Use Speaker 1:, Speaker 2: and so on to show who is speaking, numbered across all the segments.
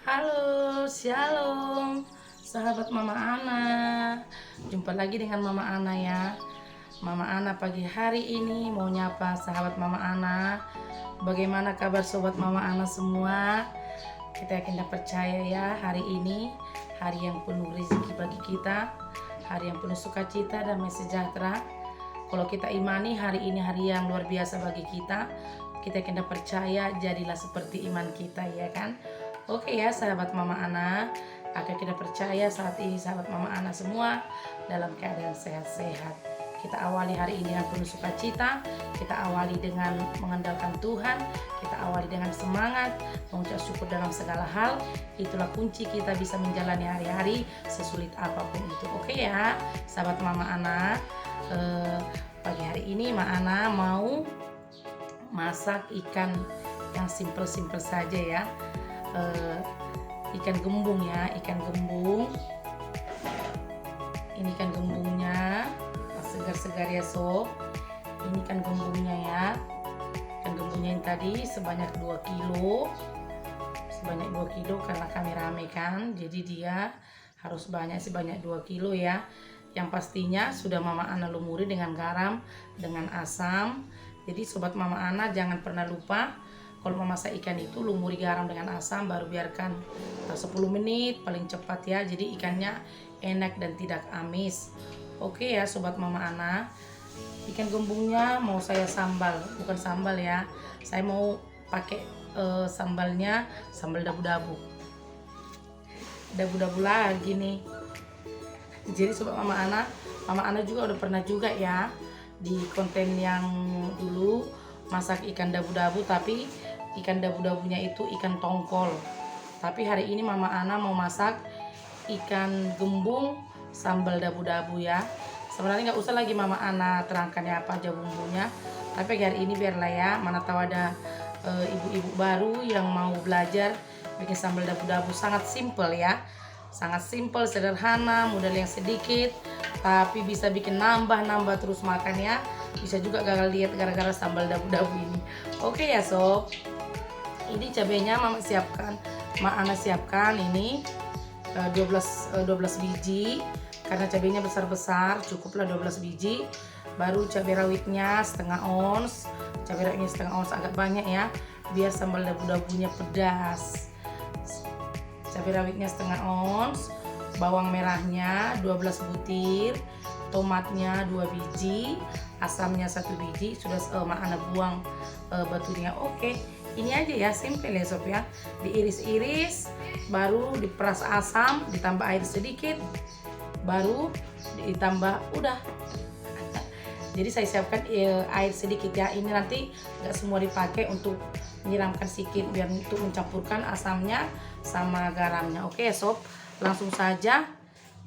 Speaker 1: Halo, shalom, sahabat Mama Ana. Jumpa lagi dengan Mama Ana ya. Mama Ana pagi hari ini mau nyapa sahabat Mama Ana. Bagaimana kabar sobat Mama Ana semua? Kita yakin dan percaya ya, hari ini hari yang penuh rezeki bagi kita, hari yang penuh sukacita, damai sejahtera. Kalau kita imani hari ini hari yang luar biasa bagi kita, kita yakin dan percaya jadilah seperti iman kita ya kan. Oke ya sahabat Mama Ana, agar kita percaya saat ini sahabat Mama Ana semua dalam keadaan sehat-sehat. Kita awali hari ini dengan penuh sukacita, kita awali dengan mengandalkan Tuhan, kita awali dengan semangat, mengucap syukur dalam segala hal. Itulah kunci kita bisa menjalani hari-hari sesulit apapun itu. Oke ya sahabat Mama Ana, pagi hari ini Mama Ana mau masak ikan yang simple-simple saja ya. Ikan gembung ya, ikan gembung. Ini ikan gembungnya segar-segar ya sob. Ini ikan gembungnya ya. Ikan gembungnya yang tadi sebanyak 2 kilo. Sebanyak 2 kilo karena kami rame kan. Jadi dia harus banyak sebanyak 2 kilo ya. Yang pastinya sudah Mama Ana lumuri dengan garam, dengan asam. Jadi sobat Mama Ana jangan pernah lupa kalau memasak ikan itu lumuri garam dengan asam, baru biarkan 10 menit paling cepat ya. Jadi ikannya enak dan tidak amis. Oke ya sobat Mama Ana, ikan gembungnya mau saya sambal, bukan sambal ya. Saya mau pakai sambalnya sambal dabu-dabu. Dabu-dabu lagi nih. Jadi sobat Mama Ana juga udah pernah juga ya di konten yang dulu masak ikan dabu-dabu, tapi ikan dabu-dabunya itu ikan tongkol. Tapi hari ini Mama Ana mau masak ikan gembung sambal dabu-dabu ya. Sebenarnya nggak usah lagi Mama Ana terangkan ya apa aja bumbunya, tapi hari ini biarlah ya, mana tahu ada ibu-ibu baru yang mau belajar bikin sambal dabu-dabu. Sangat simple ya, sangat simple, sederhana, modal yang sedikit, tapi bisa bikin nambah terus makan ya. Bisa juga gagal diet gara-gara sambal dabu-dabu ini. Oke ya sob, ini cabenya Mama Ana siapkan ini 12 biji. Karena cabenya besar-besar, cukuplah 12 biji. Baru cabai rawitnya setengah ons. Cabai rawitnya setengah ons agak banyak ya, biar sambal dabu-dabunya pedas. Cabai rawitnya setengah ons, bawang merahnya 12 butir, tomatnya 2 biji, asamnya 1 biji. Sudah Mama Ana buang batunya. Oke, ini aja ya, simple ya sob ya. Diiris-iris, baru diperas asam, ditambah air sedikit, baru ditambah udah. Jadi saya siapkan air sedikit ya. Ini nanti nggak semua dipakai, untuk menyiramkan sedikit biar untuk mencampurkan asamnya sama garamnya. Oke sob, langsung saja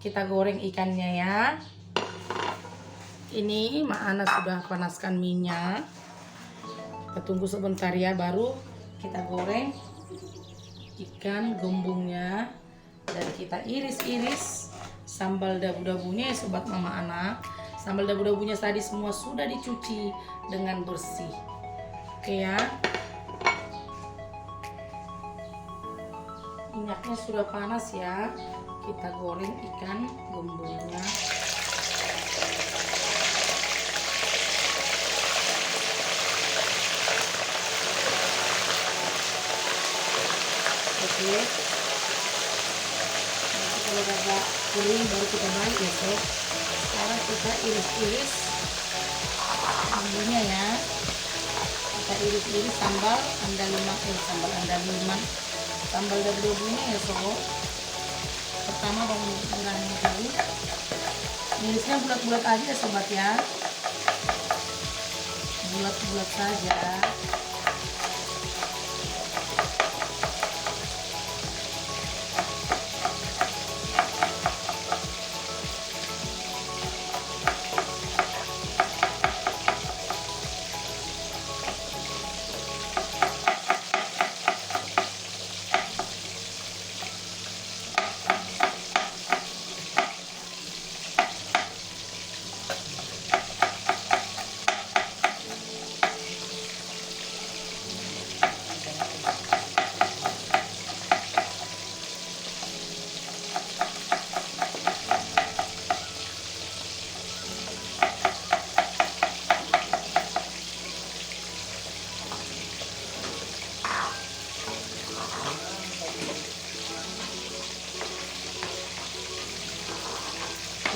Speaker 1: kita goreng ikannya ya. Ini Mama Ana sudah panaskan minyak. Kita tunggu sebentar ya, baru kita goreng ikan gembungnya dan kita iris-iris sambal dabu-dabunya ya sobat Mama Ana. Sambal dabu-dabunya tadi semua sudah dicuci dengan bersih. Oke ya, minyaknya sudah panas ya. Kita goreng ikan gembungnya. Oke, nanti kalau agak kering baru kita balik ya sob. Sekarang kita iris-iris bumbunya ya. Kita iris-iris sambal andaliman, sambal dabu-dabunya ya sob. Pertama bawang merahnya dulu, irisnya bulat-bulat aja ya sobat ya, bulat-bulat saja.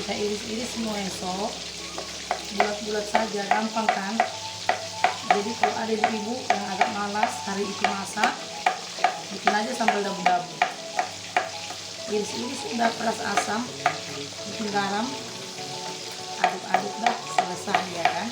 Speaker 1: kita iris-iris semua ya sob, bulat-bulat saja, gampang kan. Jadi kalau ada ibu yang agak malas hari itu masak, bikin aja sambal dabu-dabu. Iris-iris udah peras asam, bikin garam, aduk-aduk dah, selesai ya kan.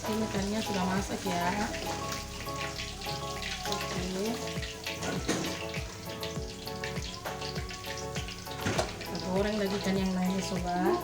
Speaker 1: Ini ikannya sudah masak ya. Oke. Kita goreng lagi ikan yang lainnya sobat.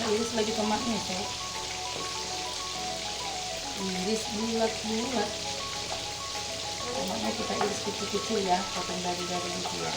Speaker 1: Iris lagi tomatnya sob, iris bulat-bulat. Tomatnya kita iris kecil-kecil ya, potong dari gitu ya.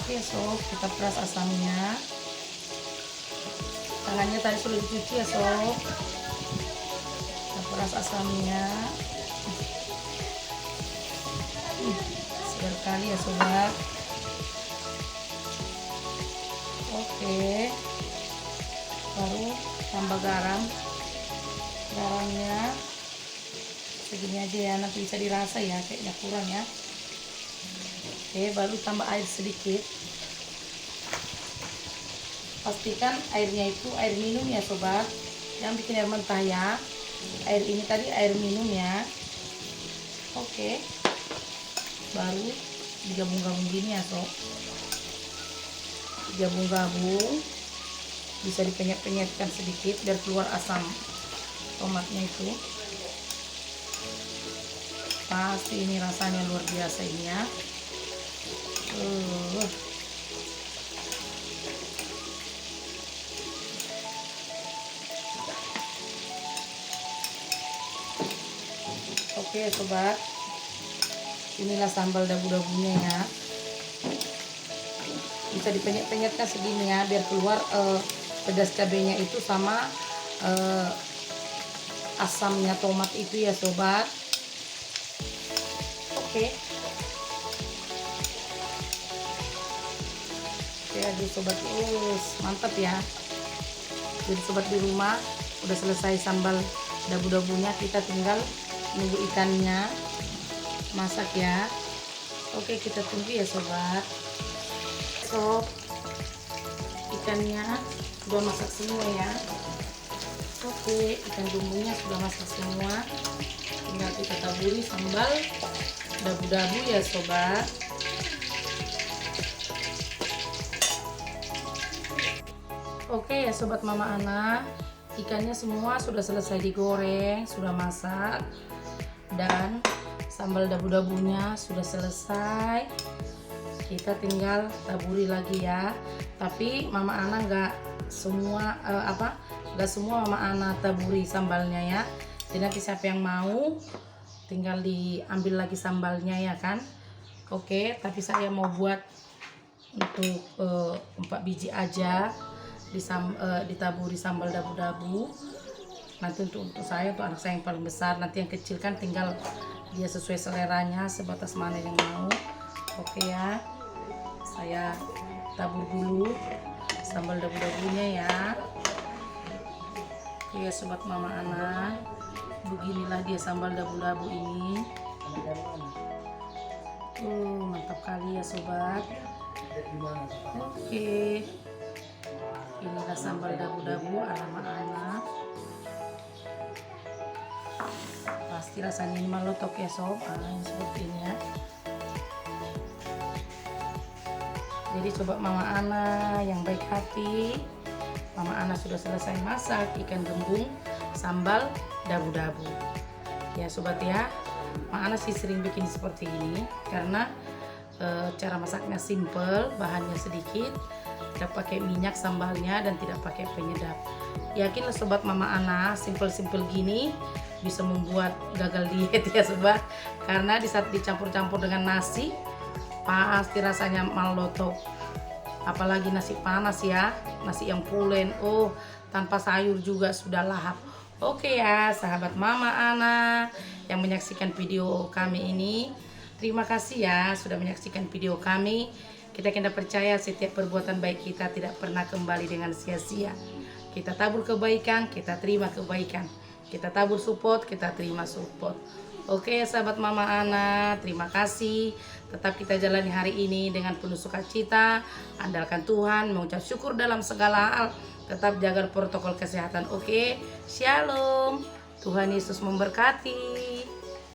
Speaker 1: Oke sob, kita peras asamnya. Tangannya tadi sudah dicuci ya sob. Kita peras asamnya. Segar kali ya sobat. Oke, baru tambah garam. Garamnya segini aja ya, nanti bisa dirasa ya, kayaknya kurang ya. Oke, baru tambah air sedikit. Pastikan airnya itu air minum ya sobat, jangan bikin air mentah ya. Air ini tadi air minum ya. Oke, baru digabung-gabung gini ya sob. Digabung-gabung, bisa dipenyet-penyetkan sedikit biar keluar asam tomatnya itu. Pasti ini rasanya luar biasa ini ya. Oke sobat, inilah sambal dabu-dabunya ya. Bisa dipenyet-penyetkan segini ya, biar keluar pedas cabenya itu sama asamnya tomat itu ya sobat. Oke. Jadi sobat, mantap ya. Jadi sobat di rumah udah selesai sambal dabu-dabunya, kita tinggal nunggu ikannya masak ya. Oke, kita tunggu ya sobat. Sob, ikannya sudah masak semua ya. Oke, ikan bumbunya sudah masak semua, tinggal kita taburi sambal dabu-dabu ya sobat. Oke ya sobat Mama Ana, ikannya semua sudah selesai digoreng, sudah masak, dan sambal dabu-dabunya sudah selesai. Kita tinggal taburi lagi ya. Tapi Mama Ana nggak semua nggak semua Mama Ana taburi sambalnya ya. Jadi nanti siapa yang mau tinggal diambil lagi sambalnya ya kan. Oke, tapi saya mau buat untuk 4 biji aja. ditaburi sambal dabu-dabu. Nanti untuk saya, untuk anak saya yang paling besar, nanti yang kecil kan tinggal dia sesuai seleranya, sebatas mana yang mau. Oke ya, saya tabur dulu sambal dabu-dabunya ya. Oke ya sobat mama Ana, beginilah dia sambal dabu-dabu ini. Mantap kali ya sobat. Oke, inilah sambal dabu-dabu ala mama Ana. Pasti rasanya ini malotok ya sob. Ini seperti ini ya. Jadi sobat mama Ana yang baik hati, mama Ana sudah selesai masak ikan gembung sambal dabu-dabu ya sobat ya. Mama Ana sih sering bikin seperti ini karena cara masaknya simple, bahannya sedikit, tidak pakai minyak sambalnya dan tidak pakai penyedap. Yakinlah sobat mama Ana, simple-simple gini bisa membuat gagal diet ya sobat, karena di saat dicampur-campur dengan nasi pasti rasanya malotok. Apalagi nasi panas ya, nasi yang pulen, tanpa sayur juga sudah lahap. Oke ya sahabat mama Ana yang menyaksikan video kami ini, terima kasih ya sudah menyaksikan video kami. Kita kena percaya setiap perbuatan baik kita tidak pernah kembali dengan sia-sia. Kita tabur kebaikan, kita terima kebaikan. Kita tabur support, kita terima support. Oke sahabat mama Ana, terima kasih. Tetap kita jalani hari ini dengan penuh sukacita, andalkan Tuhan, mengucap syukur dalam segala hal. Tetap jaga protokol kesehatan. Oke, shalom. Tuhan Yesus memberkati.